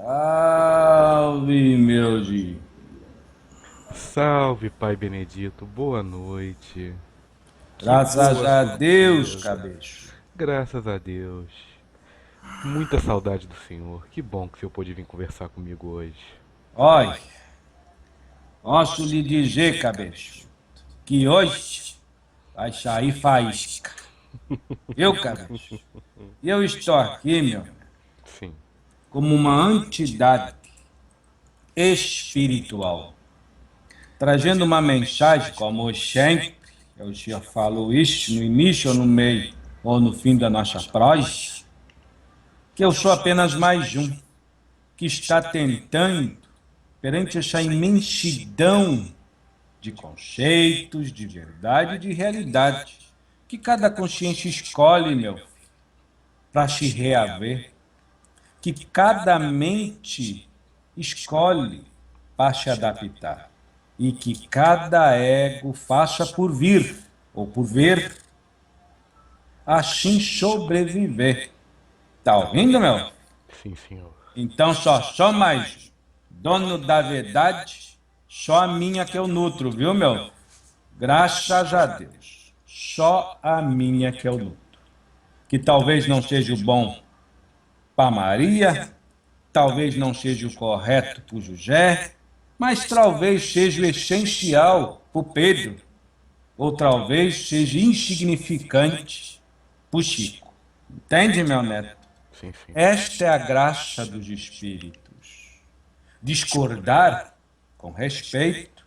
Salve, meu Di. Salve, Pai Benedito, boa noite. Que Graças boa a Deus, surpresa. cabeça. Graças a Deus. Muita saudade do Senhor. Que bom que o Senhor pôde vir conversar comigo hoje. Olha, posso lhe dizer, cabeça, que hoje vai sair faísca. Eu, cabeça, eu estou aqui, meu, Sim, como uma entidade espiritual, trazendo uma mensagem, como sempre, eu já falo isso no início ou no meio ou no fim da nossa prosa, que eu sou apenas mais um que está tentando, perante essa imensidão de conceitos, de verdade e de realidade, que cada consciência escolhe, meu, para se reaver, que cada mente escolhe para se adaptar, e que cada ego faça por vir, ou por ver, assim sobreviver. Tá ouvindo, meu? sim, Senhor. Então só mais dono da verdade, só a minha que eu nutro, viu, meu? Graças a Deus, só a minha que eu nutro. Que talvez não seja o bom para Maria, talvez não seja o correto para o José, mas talvez seja o essencial para o Pedro, ou talvez seja insignificante para o Chico. Entende, meu neto? Sim, sim. Esta é a graça dos espíritos. Discordar com respeito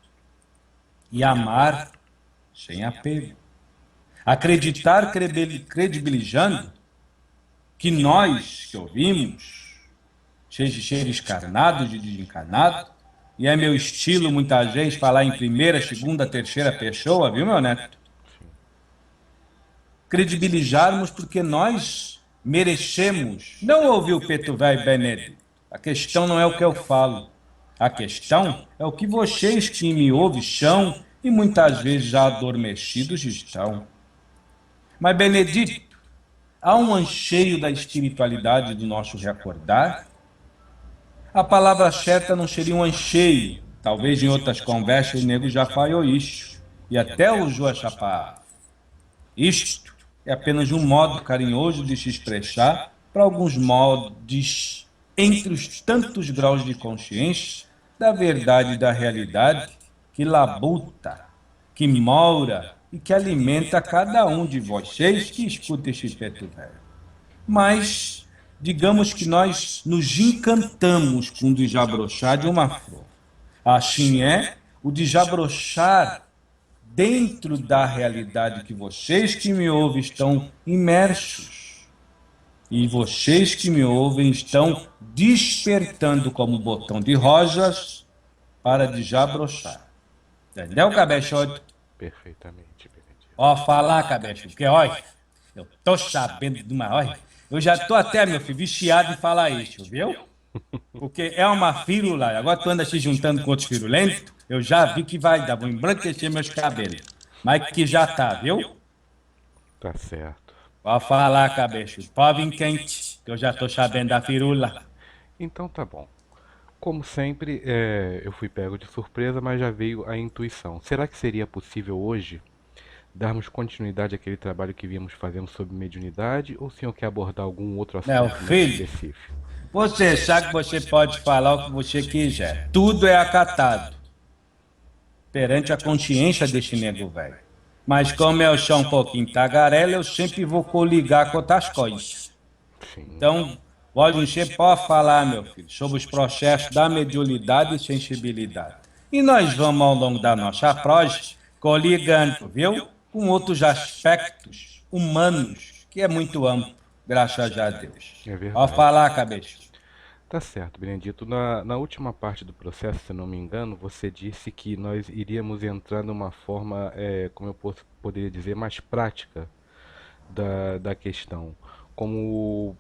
e amar sem apego. Acreditar credibilizando que nós que ouvimos, seja seres carnados e desencarnados, e é meu estilo muitas vezes falar em primeira, segunda, terceira pessoa, viu, meu neto? Credibilizarmos porque nós merecemos. Não ouvir o Preto Velho Benedito. A questão não é o que eu falo. A questão é o que vocês que me ouvem são e muitas vezes já adormecidos estão. Mas, Benedito, há um anseio da espiritualidade do nosso recordar? A palavra certa não seria um anseio. Talvez em outras conversas o nego já falou isso. E até usou essa palavra. Isto é apenas um modo carinhoso de se expressar para alguns modos entre os tantos graus de consciência da verdade e da realidade que labuta, que mora e que alimenta cada um de vocês que escuta este Preto Velho. Mas, digamos que nós nos encantamos com o desabrochar de uma flor. Assim é o desabrochar dentro da realidade que vocês que me ouvem estão imersos. E vocês que me ouvem estão despertando como botão de rosas para desabrochar. Entendeu, cabeçote? Perfeitamente, Benedito. Ó, falar, cabeça, porque, olha, eu tô sabendo de uma, olha, eu já tô até, meu filho, viciado em falar isso, viu? Porque é uma fírula, agora tu anda se juntando com outros firulentos, eu já vi que vai dar, vou embranquecer meus cabelos. Mas que já tá, viu? Tá certo. Pode falar, cabeça, pode vir quente, que eu já tô sabendo da firula. Então tá bom. Como sempre, eu fui pego de surpresa, mas já veio a intuição. Será que seria possível hoje darmos continuidade àquele trabalho que víamos fazendo sobre mediunidade, ou o senhor quer abordar algum outro Meu assunto mais filho, específico? você sabe que você pode falar o que você quiser. Tudo é acatado perante a consciência desse nego velho. Mas como eu sou um pouquinho tagarela, eu sempre vou coligar com outras coisas. Sim, Então, Pode encher, pode falar, meu filho, sobre os processos da mediunidade e sensibilidade. E nós vamos, ao longo da nossa prosa, coligando, viu? Com outros aspectos humanos, que é muito amplo, graças a Deus. É Pode verdade. falar, cabeça. Tá certo, Benedito. Na última parte do processo, se não me engano, você disse que nós iríamos entrar numa forma, como eu poderia dizer, mais prática da questão. Como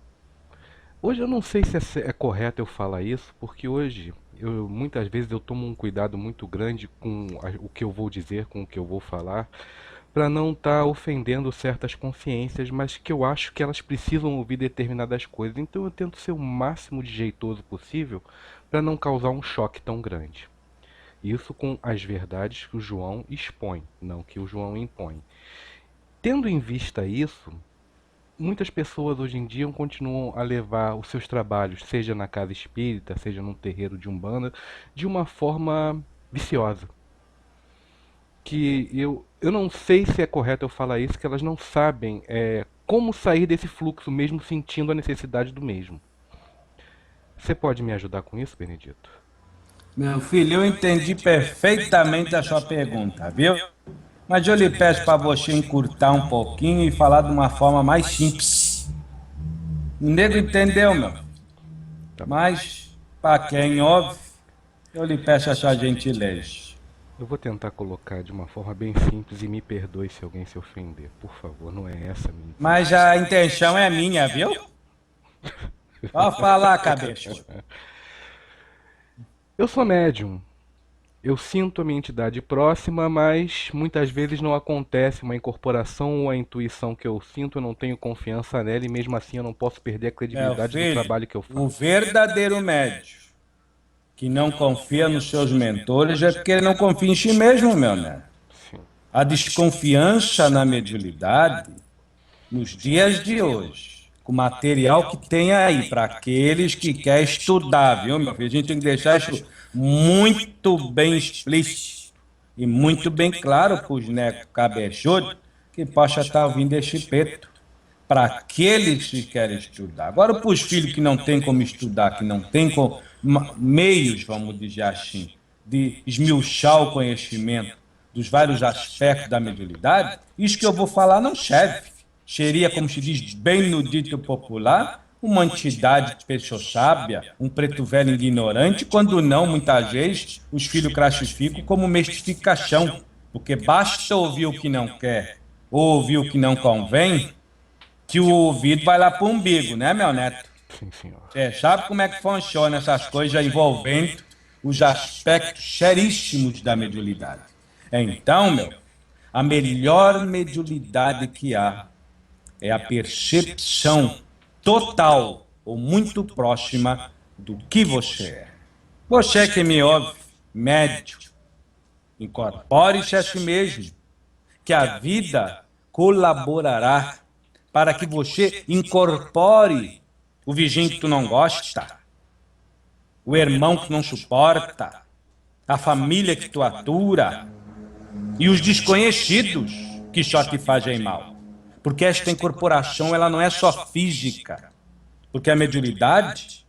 hoje eu não sei se é correto eu falar isso, porque hoje muitas vezes eu tomo um cuidado muito grande com o que eu vou dizer, com o que eu vou falar, para não estar ofendendo certas consciências, mas que eu acho que elas precisam ouvir determinadas coisas. Então eu tento ser o máximo de jeitoso possível para não causar um choque tão grande. Isso com as verdades que o João expõe, não que o João impõe. Tendo em vista isso, muitas pessoas hoje em dia continuam a levar os seus trabalhos, seja na casa espírita, seja num terreiro de umbanda, de uma forma viciosa. Que eu não sei se é correto eu falar isso, que elas não sabem como sair desse fluxo mesmo sentindo a necessidade do mesmo. Você pode me ajudar com isso, Benedito? Meu filho, eu entendi perfeitamente a sua pergunta, viu? Mas eu lhe peço para você encurtar um pouquinho e falar de uma forma mais simples. O nego entendeu, meu. Tá bom. Mas, para quem ouve, eu lhe peço a sua gentileza. Eu vou tentar colocar de uma forma bem simples e me perdoe se alguém se ofender. Por favor, não é essa a minha Mas intenção. a intenção é minha, viu? Pode falar, cabeça. Eu sou médium. Eu sinto a minha entidade próxima, mas muitas vezes não acontece uma incorporação ou a intuição que eu sinto, eu não tenho confiança nela e mesmo assim eu não posso perder a Meu credibilidade do filho, trabalho que eu o faço. verdadeiro médium que não confia nos seus mentores é porque ele não confia em si mesmo, meu neto. Sim, A desconfiança na mediunidade, nos dias de hoje, com o material que tem aí, para aqueles que querem estudar, viu, meu filho? A gente tem que deixar isso muito bem explícito e muito bem claro para os necos cabeçudos que possa estar ouvindo este peto. Para aqueles que querem estudar. Agora, para os filhos que não têm como estudar, que não têm meios, vamos dizer assim, de esmiuçar o conhecimento dos vários aspectos da mediunidade, isso que eu vou falar não serve. Seria, como se diz bem no dito popular, uma entidade de pessoa sábia, um preto velho ignorante, quando não, muitas vezes, os filhos classificam como mistificação, porque basta ouvir o que não quer, ou ouvir o que não convém, que o ouvido vai lá para o umbigo, né, meu neto? sim, senhor. Você sabe como é que funciona essas coisas envolvendo os aspectos seríssimos da mediunidade. Então, meu, a melhor mediunidade que há é a percepção total ou muito próxima do que você é. Você que me ouve, médio, incorpore-se a si mesmo, que a vida colaborará para que você incorpore o vizinho que tu não gosta, o irmão que não suporta, a família que tu atura e os desconhecidos que só te fazem mal. Porque esta incorporação ela não é só física, porque a mediunidade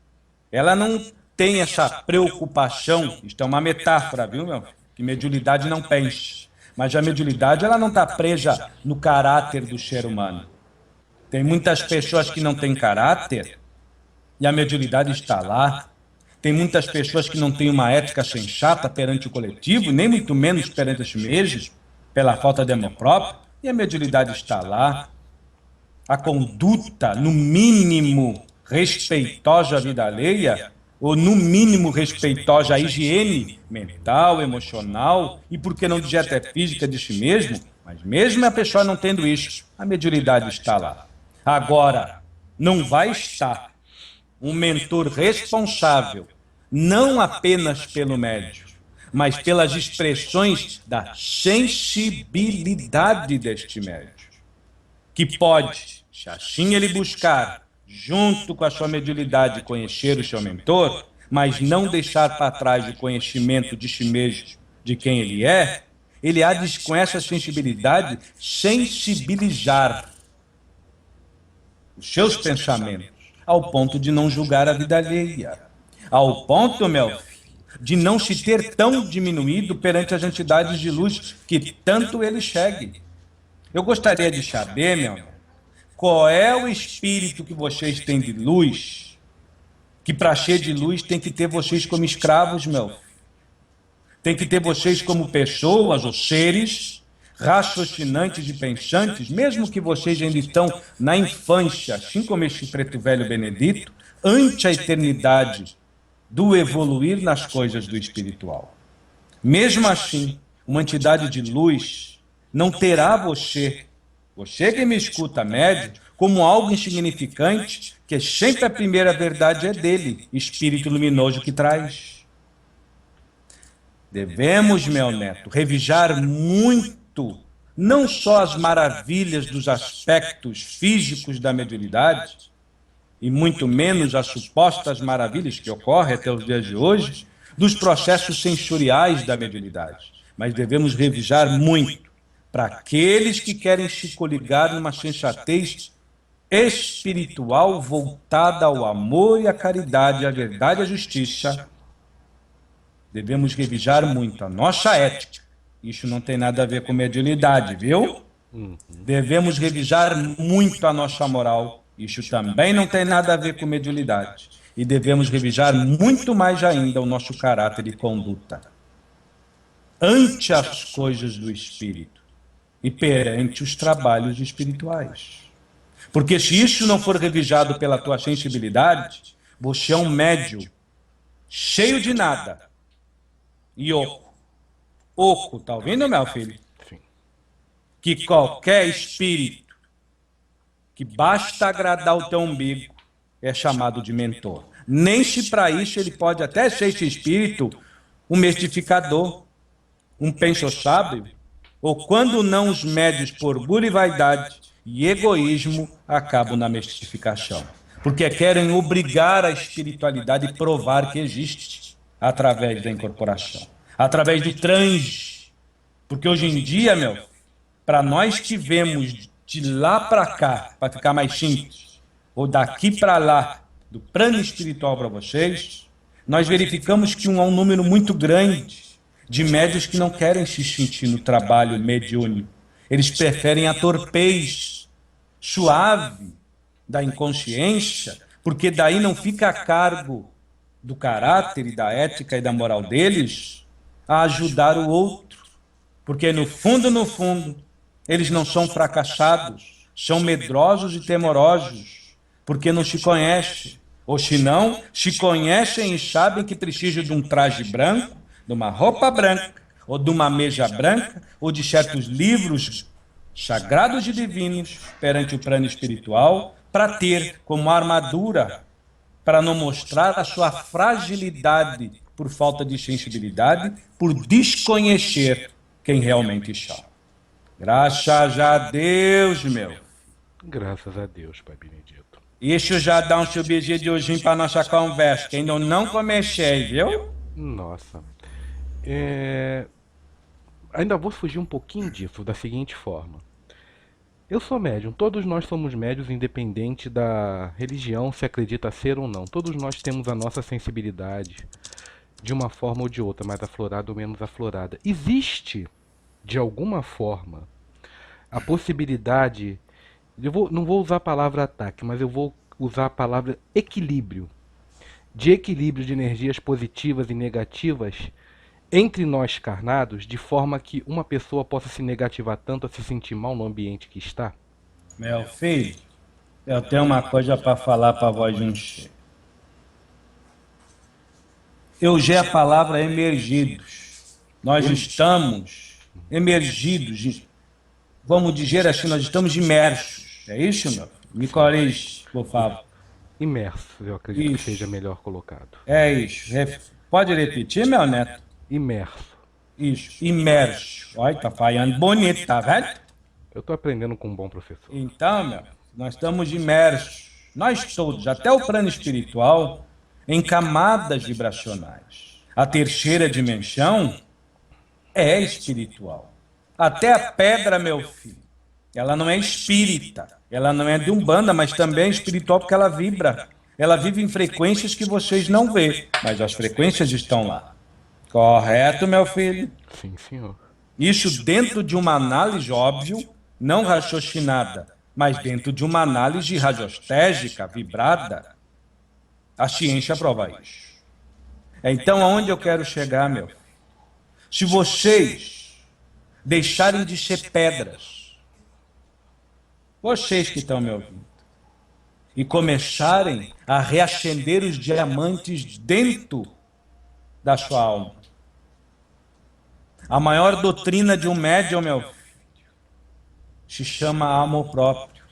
ela não tem essa preocupação, isto é uma metáfora, viu, meu? Que mediunidade não pensa. Mas a mediunidade ela não está presa no caráter do ser humano. Tem muitas pessoas que não têm caráter e a mediunidade está lá. Tem muitas pessoas que não têm uma ética sensata perante o coletivo, nem muito menos perante a si mesmos, pela falta de amor próprio, e a mediunidade está lá. A conduta, no mínimo, respeitosa à vida alheia, ou no mínimo respeitosa à higiene mental, emocional, e por que não dizer até física de si mesmo, mas mesmo a pessoa não tendo isso, a mediunidade está lá. Agora, não vai estar um mentor responsável, não apenas pelo médium, mas pelas expressões da sensibilidade deste médium, que pode, se assim ele buscar, junto com a sua mediunidade, conhecer o seu mentor, mas não deixar para trás o conhecimento de si mesmo, de quem ele há de, com essa sensibilidade, sensibilizar os seus pensamentos, ao ponto de não julgar a vida alheia, ao ponto, meu filho, de não se ter tão diminuído perante as entidades de luz que tanto ele segue. Eu gostaria de saber, meu irmão, qual é o espírito que vocês têm de luz, que para ser de luz tem que ter vocês como escravos, meu filho. Tem que ter vocês como pessoas ou seres raciocinantes e pensantes, mesmo que vocês ainda estão na infância, assim como este preto velho Benedito, ante a eternidade do evoluir nas coisas do espiritual. Mesmo assim, uma entidade de luz não terá você que me escuta, médio, como algo insignificante, que sempre a primeira verdade é dele, espírito luminoso que traz. Devemos, meu neto, revisar muito, não só as maravilhas dos aspectos físicos da mediunidade, e muito menos as supostas maravilhas que ocorrem até os dias de hoje, dos processos sensoriais da mediunidade. Mas devemos revisar muito para aqueles que querem se coligar numa sensatez espiritual voltada ao amor e à caridade, à verdade e à justiça. Devemos revisar muito a nossa ética. Isso não tem nada a ver com mediunidade, viu? Devemos revisar muito a nossa moral. Isso também não tem nada a ver com mediunidade. E devemos revisar muito mais ainda o nosso caráter e conduta ante as coisas do espírito e perante os trabalhos espirituais. Porque se isso não for revisado pela tua sensibilidade, você é um médium cheio de nada e oco. Oco, tá ouvindo, meu filho? Sim. Que qualquer espírito que basta agradar o teu umbigo é chamado de mentor. Nem se para isso ele pode até ser esse espírito um mistificador, um penso-sábio, ou quando não os médios por orgulho e vaidade e egoísmo acabam na mistificação. Porque querem obrigar a espiritualidade e provar que existe através da incorporação, através do transe. Porque hoje em dia, meu, para nós que vemos de lá para cá, para ficar mais simples, ou daqui para lá, do plano espiritual para vocês, nós verificamos que há um número muito grande de médios que não querem se sentir no trabalho mediúnico. Eles preferem a torpez suave da inconsciência, porque daí não fica a cargo do caráter e da ética e da moral deles a ajudar o outro. Porque no fundo, eles não são fracassados, são medrosos e temorosos, porque não se conhecem. Ou se não, se conhecem e sabem que precisam de um traje branco, de uma roupa branca, ou de uma mesa branca, ou de certos livros sagrados e divinos perante o plano espiritual, para ter como armadura, para não mostrar a sua fragilidade por falta de sensibilidade, por desconhecer quem realmente são. Graças a Deus, meu. Graças a Deus, Pai Benedito. Isso já dá um subsídio de hoje para nossa conversa, que ainda não comecei, viu? Nossa. Ainda vou fugir um pouquinho disso, da seguinte forma. Eu sou médium, todos nós somos médios, independente da religião, se acredita ser ou não. Todos nós temos a nossa sensibilidade, de uma forma ou de outra, mais aflorada ou menos aflorada. Existe, de alguma forma, a possibilidade... não vou usar a palavra ataque, mas eu vou usar a palavra equilíbrio. De equilíbrio de energias positivas e negativas entre nós carnados, de forma que uma pessoa possa se negativar tanto a se sentir mal no ambiente que está? Meu filho, eu tenho uma coisa para falar para a voz de um cheiro. Eu usei a palavra emergidos. Nós estamos emergidos, vamos dizer assim, nós estamos imersos. É isso, meu filho? Me corrige, por favor. Imerso, eu acredito que seja melhor colocado. É isso. Pode repetir, meu neto? Imerso. Isso, imerso. Olha, tá falhando bonito, tá vendo? Eu tô aprendendo com um bom professor. Então, meu, nós estamos imersos, nós todos, até o plano espiritual, em camadas vibracionais. A terceira dimensão é espiritual. Até a pedra, meu filho, Ela não é espírita, ela não é de Umbanda, mas também é espiritual porque ela vibra. Ela vive em frequências que vocês não vê, mas as frequências estão lá. Correto, meu filho? Sim, senhor. Isso dentro de uma análise, óbvio, não raciocinada, mas dentro de uma análise radiostésica, vibrada, a ciência prova isso. Então, aonde eu quero chegar, meu? Se vocês deixarem de ser pedras, vocês que estão me ouvindo, e começarem a reacender os diamantes dentro da sua alma. A maior doutrina de um médium, meu filho, se chama amor próprio.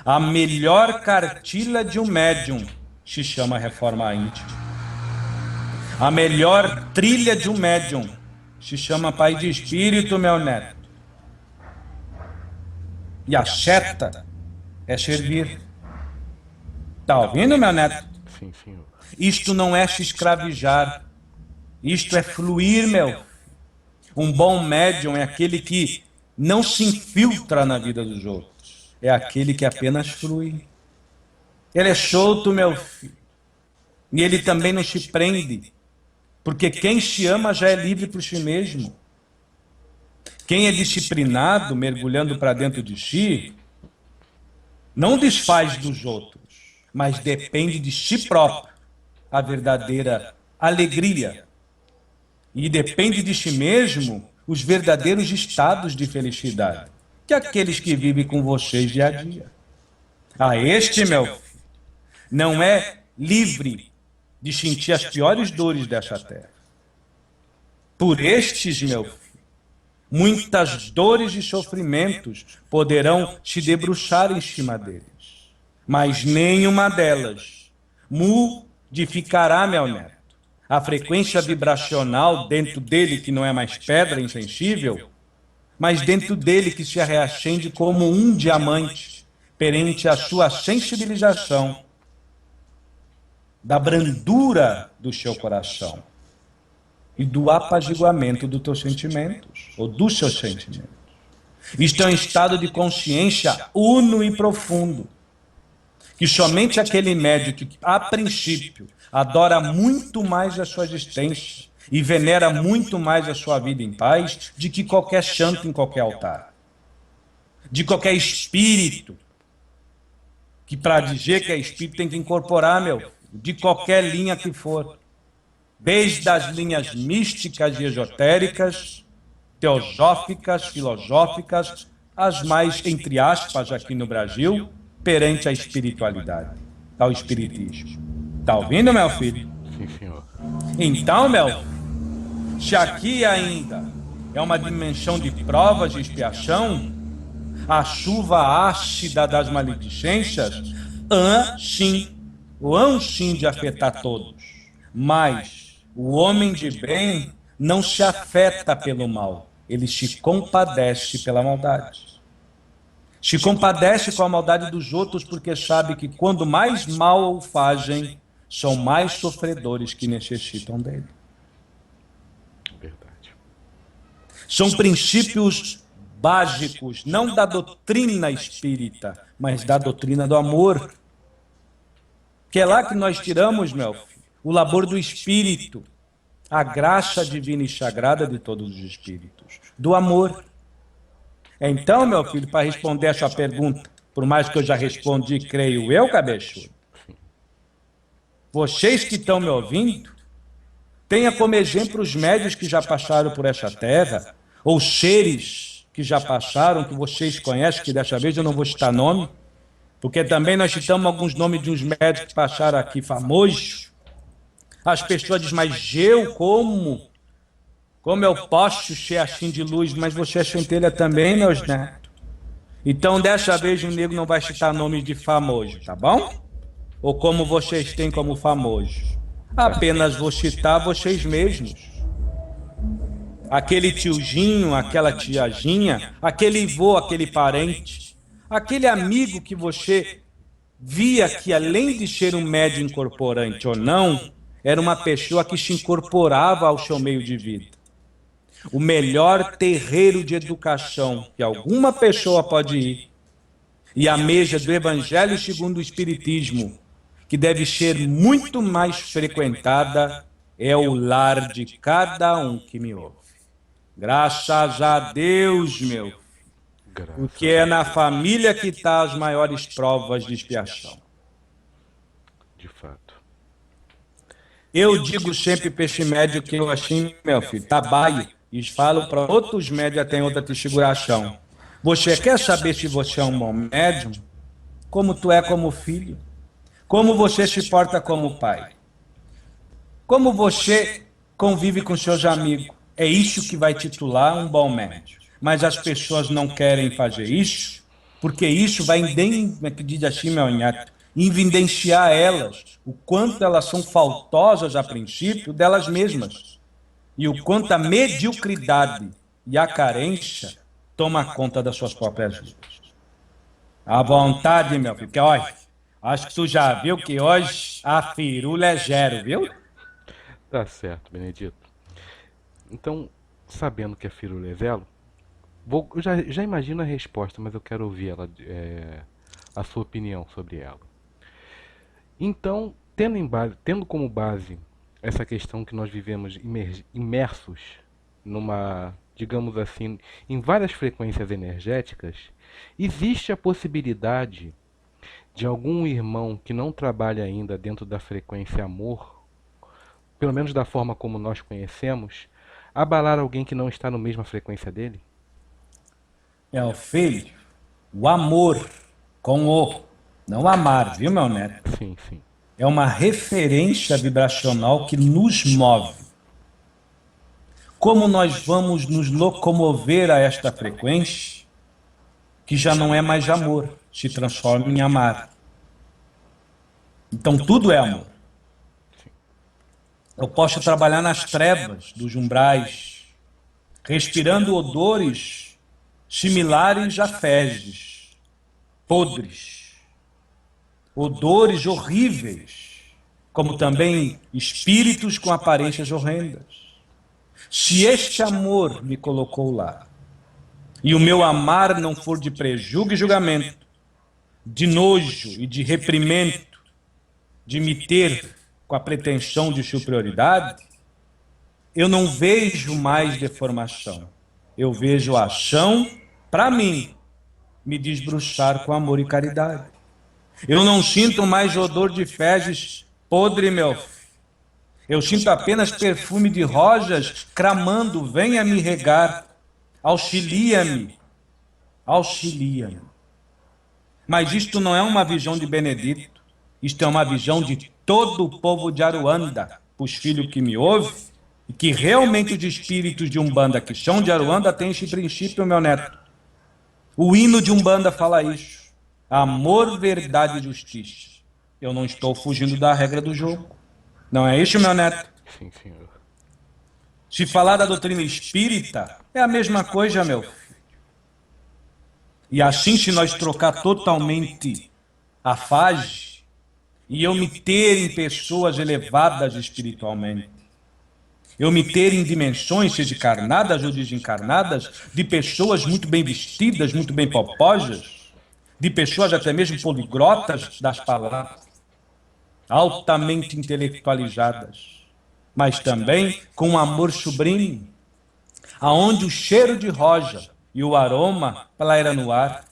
A melhor cartilha de um médium se chama reforma íntima. A melhor trilha de um médium se chama pai de espírito, meu neto. E a seta é servir. Tá ouvindo, meu neto? Sim, senhor. Isto não é se escravijar. Isto é fluir, meu. Um bom médium é aquele que não se infiltra na vida dos outros. É aquele que apenas flui. Ele é solto, meu filho. E ele também não se prende. Porque quem se ama já é livre por si mesmo. Quem é disciplinado, mergulhando para dentro de si, não desfaz dos outros, mas depende de si próprio a verdadeira alegria. E depende de si mesmo os verdadeiros estados de felicidade, que aqueles que vivem com vocês dia a dia. Este, meu filho, não é livre de sentir as piores dores dessa terra. Por estes, meu filho, muitas dores e sofrimentos poderão se debruçar em cima deles, mas nenhuma delas modificará, meu neto, a frequência vibracional dentro dele, que não é mais pedra insensível, mas dentro dele que se reacende como um diamante perante a sua sensibilização da brandura do seu coração e do apaziguamento dos teus sentimentos, ou dos seus sentimentos. Isto é um estado de consciência uno e profundo, que somente aquele médium que, a princípio, adora muito mais a sua existência e venera muito mais a sua vida em paz de que qualquer santo em qualquer altar, de qualquer espírito, que para dizer que é espírito tem que incorporar, meu filho, de qualquer linha que for, desde as linhas místicas e esotéricas, teosóficas, filosóficas, as mais, entre aspas, aqui no Brasil, perante a espiritualidade, ao espiritismo. Está ouvindo, meu filho? Sim, senhor. Então, meu filho, se aqui ainda é uma dimensão de provas de expiação, a chuva ácida das maledicências, sim de afetar todos. Mas o homem de bem não se afeta pelo mal, ele se compadece pela maldade. Se compadece com a maldade dos outros porque sabe que quando mais mal o fazem, são mais sofredores que necessitam dele. Verdade. São princípios básicos, não da doutrina espírita, mas da doutrina do amor. Que é lá que nós tiramos, meu filho, o labor do espírito, a graça divina e sagrada de todos os espíritos, do amor. Então, meu filho, para responder essa pergunta, por mais que eu já respondi, creio eu, cabeçudo, vocês que estão me ouvindo, tenha como exemplo os médios que já passaram por essa terra, ou seres que já passaram, que vocês conhecem, que dessa vez eu não vou citar nome, porque também nós citamos alguns nomes de uns médios que passaram aqui famosos. As pessoas dizem, mas eu como eu posso ser assim de luz, mas você é centelha também, meus netos. Então, dessa vez, o nego não vai citar nomes de famoso, tá bom? Ou como vocês têm como famoso. Apenas vou citar vocês mesmos. Aquele tiozinho, aquela tiazinha, aquele vô, aquele parente, aquele amigo que você via que, além de ser um médium incorporante ou não, era uma pessoa que se incorporava ao seu meio de vida. o melhor terreiro de educação que alguma pessoa pode ir, e a mesa do Evangelho segundo o Espiritismo, que deve ser muito mais frequentada, é o lar de cada um que me ouve. Graças a Deus, meu, porque é na família que está as maiores provas de expiação. De fato. Eu digo sempre para esse médio que eu assim, meu filho, trabalho, e falo para outros médios até em outra configuração. Você quer saber se você é um bom médium? Como tu é como filho? Como você se porta como pai? Como você convive com seus amigos? É isso que vai titular um bom médium. Mas as pessoas não querem fazer isso, porque isso vai, diz assim, meu neto, evidenciar elas, o quanto elas são faltosas a princípio delas mesmas, e o quanto a mediocridade e a carência toma conta das suas próprias vidas. À vontade, meu filho, porque olha, acho que tu já viu que hoje a firula é zero, viu? Tá certo, Benedito. Então, sabendo que a firula é zero, eu já imagino a resposta, mas eu quero ouvir ela, a sua opinião sobre ela. Então, tendo como base essa questão que nós vivemos imersos numa, digamos assim, em várias frequências energéticas, existe a possibilidade de algum irmão que não trabalha ainda dentro da frequência amor, pelo menos da forma como nós conhecemos, abalar alguém que não está na mesma frequência dele? É o filho, o amor com o, não amar, viu, meu neto? Sim, sim. É uma referência vibracional que nos move. Como nós vamos nos locomover a esta frequência, que já não é mais amor, se transforma em amar. Então tudo é amor. Eu posso trabalhar nas trevas dos umbrais, respirando odores similares a fezes, podres, odores horríveis, como também espíritos com aparências horrendas. Se este amor me colocou lá, e o meu amar não for de prejuízo e julgamento, de nojo e de reprimento, de me ter com a pretensão de superioridade, eu não vejo mais deformação. Eu vejo a ação, para mim, me desbruçar com amor e caridade. Eu não sinto mais odor de fezes podre, meu filho. Eu sinto apenas perfume de rosas clamando, venha me regar, auxilia-me, auxilia-me. Mas isto não é uma visão de Benedito, isto é uma visão de todo o povo de Aruanda, os filhos que me ouvem, e que realmente os espíritos de Umbanda que são de Aruanda têm esse princípio, meu neto. O hino de Umbanda fala isso. Amor, verdade e justiça. Eu não estou fugindo da regra do jogo. Não é isso, meu neto? Sim, senhor. Se falar da doutrina espírita, é a mesma coisa, meu filho. E assim, se nós trocar totalmente a fase, e eu me ter em pessoas elevadas espiritualmente, eu me ter em dimensões, seja encarnadas ou desencarnadas, de pessoas muito bem vestidas, muito bem poposas, de pessoas até mesmo poliglotas das palavras, altamente intelectualizadas, mas também com um amor sublime, aonde o cheiro de rosa e o aroma paira no ar,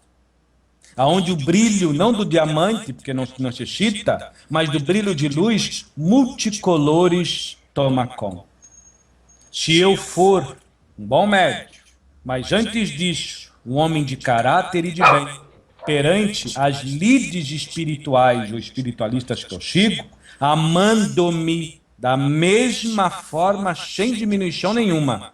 aonde o brilho, não do diamante, porque não necessita, mas do brilho de luz multicolores toma conta. Se eu for um bom médico, mas antes disso, um homem de caráter e de bem, perante as lides espirituais ou espiritualistas que eu sigo, amando-me da mesma forma, sem diminuição nenhuma,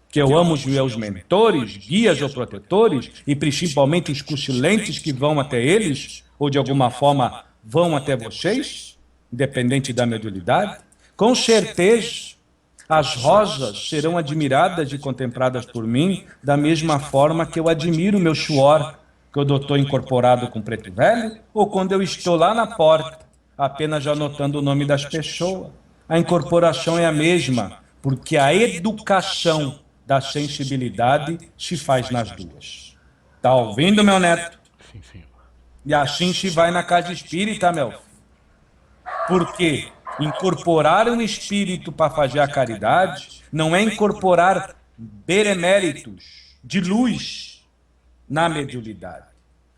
que eu amo os meus mentores, guias ou protetores, e principalmente os cochilentes que vão até eles, ou de alguma forma vão até vocês, independente da mediunidade, com certeza as rosas serão admiradas e contempladas por mim da mesma forma que eu admiro o meu suor, quando eu estou incorporado com preto velho, ou quando eu estou lá na porta, apenas anotando o nome das pessoas. A incorporação é a mesma, Porque a educação da sensibilidade se faz nas duas. Tá ouvindo, meu neto? Sim, senhor. E assim se vai na casa espírita, meu. Porque incorporar um espírito para fazer a caridade não é incorporar beneméritos de luz na mediunidade.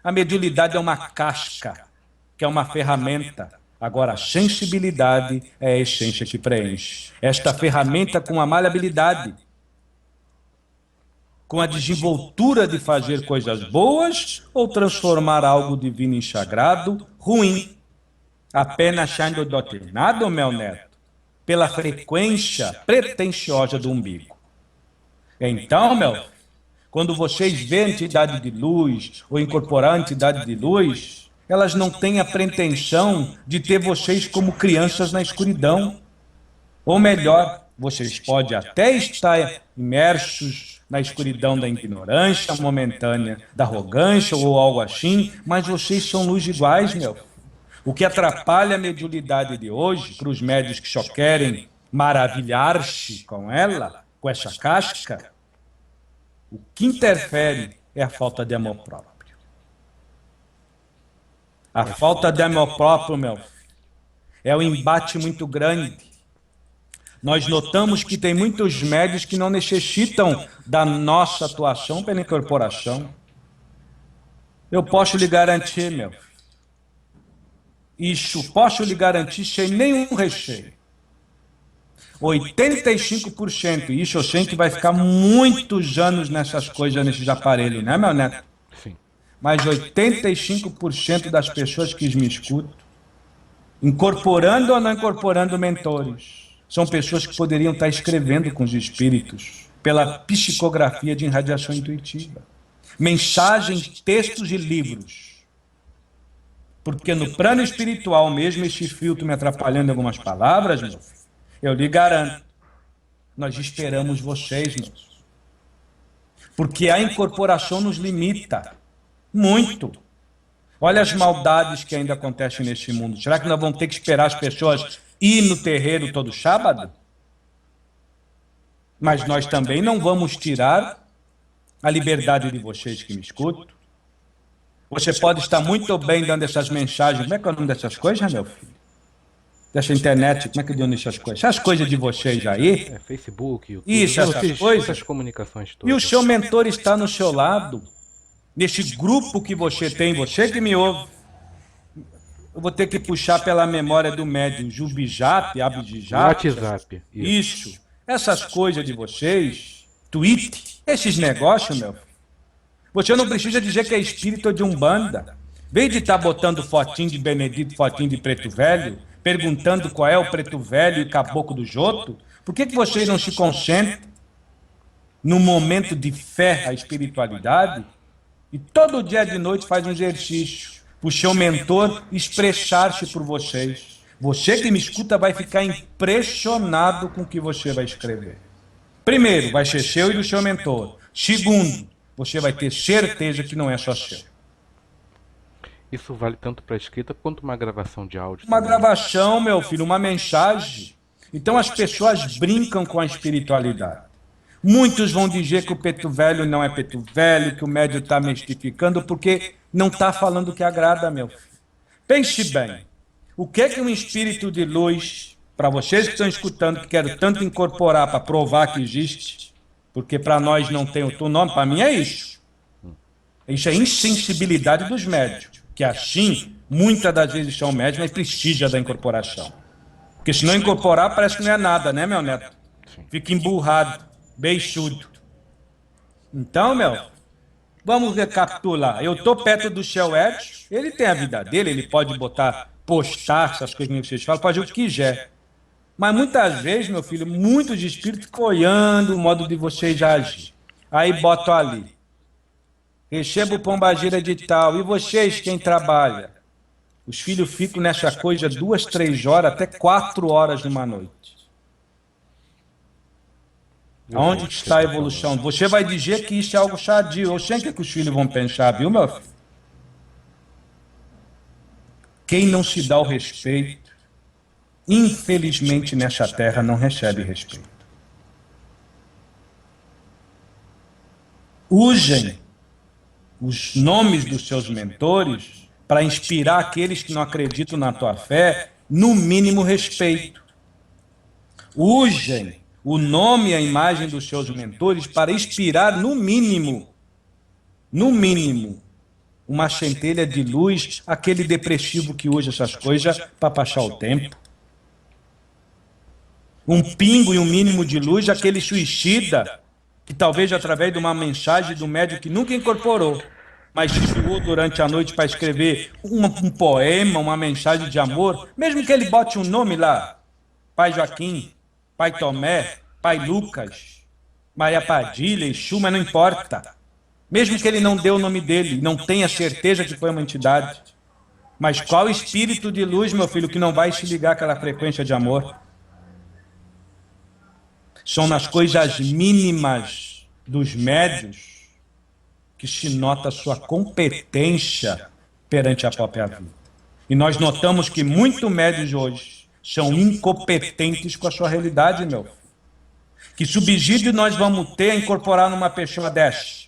A mediunidade é uma casca, que é uma ferramenta. Agora, a sensibilidade é a essência que preenche. Esta ferramenta com a maleabilidade, com a desenvoltura de fazer coisas boas ou transformar algo divino em sagrado, ruim. Apenas sendo doutrinado, meu neto, pela frequência pretensiosa do umbigo. Então, meu, quando vocês veem entidade de luz ou incorporar entidade de luz, elas não têm a pretensão de ter vocês como crianças na escuridão. Ou melhor, vocês podem até estar imersos na escuridão da ignorância momentânea, da arrogância ou algo assim, mas vocês são luz iguais, meu. O que atrapalha a mediunidade de hoje, para os médios que só querem maravilhar-se com ela, com essa casca, o que interfere é a falta de amor próprio. A falta de amor próprio, meu, é um embate muito grande. Nós notamos que tem muitos médios que não necessitam da nossa atuação pela incorporação. Eu posso lhe garantir, meu, isso posso lhe garantir sem nenhum recheio. 85%, e isso eu sei que vai ficar muitos anos nessas coisas, nesses aparelhos, né, meu neto? Sim. Mas 85% das pessoas que me escutam, incorporando ou não incorporando mentores, são pessoas que poderiam estar escrevendo com os espíritos, pela psicografia de irradiação intuitiva. Mensagens, textos e livros. Porque no plano espiritual, mesmo esse filtro me atrapalhando em algumas palavras, meu filho, eu lhe garanto, nós esperamos vocês, meus. Porque a incorporação nos limita muito. Olha as maldades que ainda acontecem nesse mundo. Será que nós vamos ter que esperar as pessoas ir no terreiro todo sábado? Mas nós também não vamos tirar a liberdade de vocês que me escutam. Você pode estar muito bem dando essas mensagens. Como é que é o nome dessas coisas, meu filho? Dessa internet, como é que é o nome dessas coisas? Essas coisas de vocês aí. É Facebook, YouTube. Isso, essas coisas. Essas comunicações todas. E o seu mentor está no seu lado. Nesse grupo que você tem, você que me ouve. Eu vou ter que puxar pela memória do médium Jubijap, Abdijap. WhatsApp. Isso. Essas coisas de vocês, tweet, esses negócios, meu. Você não precisa dizer que é espírito de Umbanda. Vem de estar botando fotinho de Benedito, fotinho de Preto Velho, perguntando qual é o Preto Velho e Caboclo do Joto. Por que vocês não se concentram no momento de fé à espiritualidade e todo dia de noite faz um exercício para o seu mentor expressar-se por vocês? Você que me escuta vai ficar impressionado com o que você vai escrever. Primeiro, vai ser seu e do seu mentor. Segundo, você vai ter certeza que não é só seu. Isso vale tanto para a escrita quanto uma gravação de áudio. Uma também. gravação, meu filho, uma mensagem. Então as pessoas brincam com a espiritualidade. Muitos vão dizer que o Preto Velho não é Preto Velho, que o médium está mistificando, porque não está falando o que agrada, meu filho. Pense bem, o que é que um espírito de luz, para vocês que estão escutando, que quero tanto incorporar para provar que existe, porque para nós não tem outro nome, para mim é isso. Isso é insensibilidade dos médios, que assim, muitas das vezes são médios, mas prestígio da incorporação. Porque se não incorporar, parece que não é nada, né, meu neto? Fica emburrado, beiçudo. Então, meu, vamos recapitular. Eu estou perto do seu Edson, ele tem a vida dele, ele pode botar, postar essas coisas que vocês falam, pode fazer o que quiser. Mas muitas vezes, meu filho, muitos espíritos ficam olhando o modo de vocês agir. Aí botam ali. Receba o pombagira de tal. E vocês, quem trabalha? Os filhos ficam nessa coisa 2, 3 horas, até 4 horas numa noite. Aonde está a evolução? Você vai dizer que isso é algo sadio. Eu sei o que os filhos vão pensar, viu, meu filho? Quem não se dá o respeito, infelizmente nessa terra não recebe respeito. Usem os nomes dos seus mentores para inspirar aqueles que não acreditam na tua fé, no mínimo respeito. Usem o nome e a imagem dos seus mentores para inspirar, no mínimo, uma centelha de luz, aquele depressivo que usa essas coisas para passar o tempo. Um pingo e um mínimo de luz, aquele suicida, que talvez através de uma mensagem do médium que nunca incorporou, mas chegou durante a noite para escrever um poema, uma mensagem de amor, mesmo que ele bote um nome lá, Pai Joaquim, Pai Tomé, Pai Lucas, Maria Padilha, Exu, mas não importa. Mesmo que ele não dê o nome dele, não tenha certeza que foi uma entidade. Mas qual espírito de luz, meu filho, que não vai se ligar àquela frequência de amor? São nas coisas mínimas dos médios que se nota a sua competência perante a própria vida. E nós notamos que muitos médios hoje são incompetentes com a sua realidade, meu filho. Que subsídio nós vamos ter a incorporar numa pessoa dessa?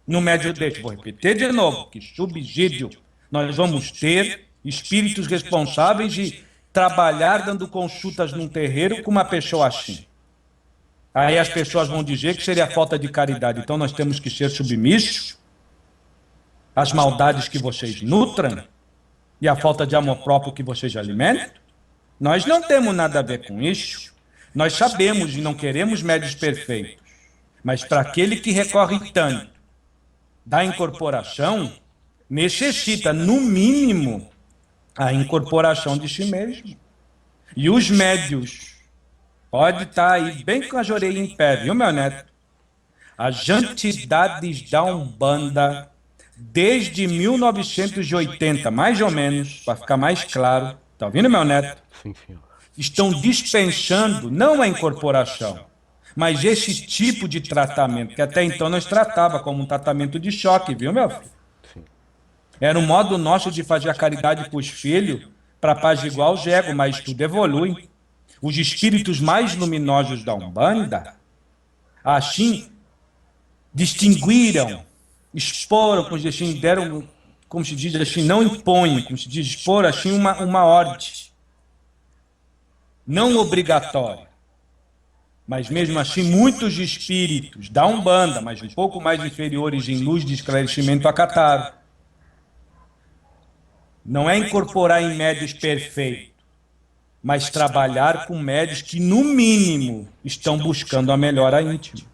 No médio deste, vou repetir de novo, que subsídio nós vamos ter espíritos responsáveis de trabalhar dando consultas num terreiro com uma pessoa assim? Aí as pessoas vão dizer que seria falta de caridade. Então nós temos que ser submissos às maldades que vocês nutrem e à falta de amor próprio que vocês alimentam. Nós não temos nada a ver com isso. Nós sabemos e não queremos médios perfeitos. Mas para aquele que recorre tanto da incorporação, necessita, no mínimo, a incorporação de si mesmo. E os médios, pode estar aí bem com as orelhas em pé, viu, meu neto? As entidades da Umbanda, desde 1980, mais ou menos, para ficar mais claro, está ouvindo, meu neto? Sim, senhor. Estão dispensando, não a incorporação, mas esse tipo de tratamento, que até então nós tratava como um tratamento de choque, viu, meu filho? Sim. Era um modo nosso de fazer a caridade para os filhos, para apaziguar os egos, mas tudo evolui. Os espíritos mais luminosos da Umbanda, assim, distinguiram, exporam, como se diz assim, deram, como se diz assim, não impõem, como se diz, expor assim uma ordem, não obrigatória. Mas mesmo assim, muitos espíritos da Umbanda, mas um pouco mais inferiores em luz de esclarecimento, acataram. Não é incorporar em médios perfeitos, mas trabalhar com médios que, no mínimo, estão buscando a melhora íntima.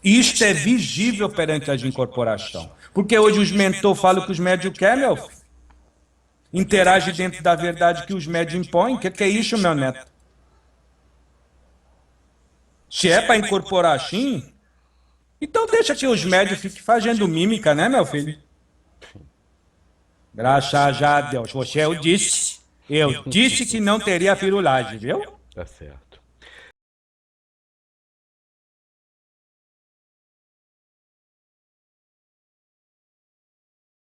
Isto é visível perante a incorporação. Porque hoje os mentores falam que os médios querem, meu filho. Interage dentro da verdade que os médios impõem. O que é isso, meu neto? Se é para incorporar assim, então deixa que os médios fiquem fazendo mímica, né, meu filho? Graças a Deus, você eu disse que não teria firulagem, viu? Tá certo.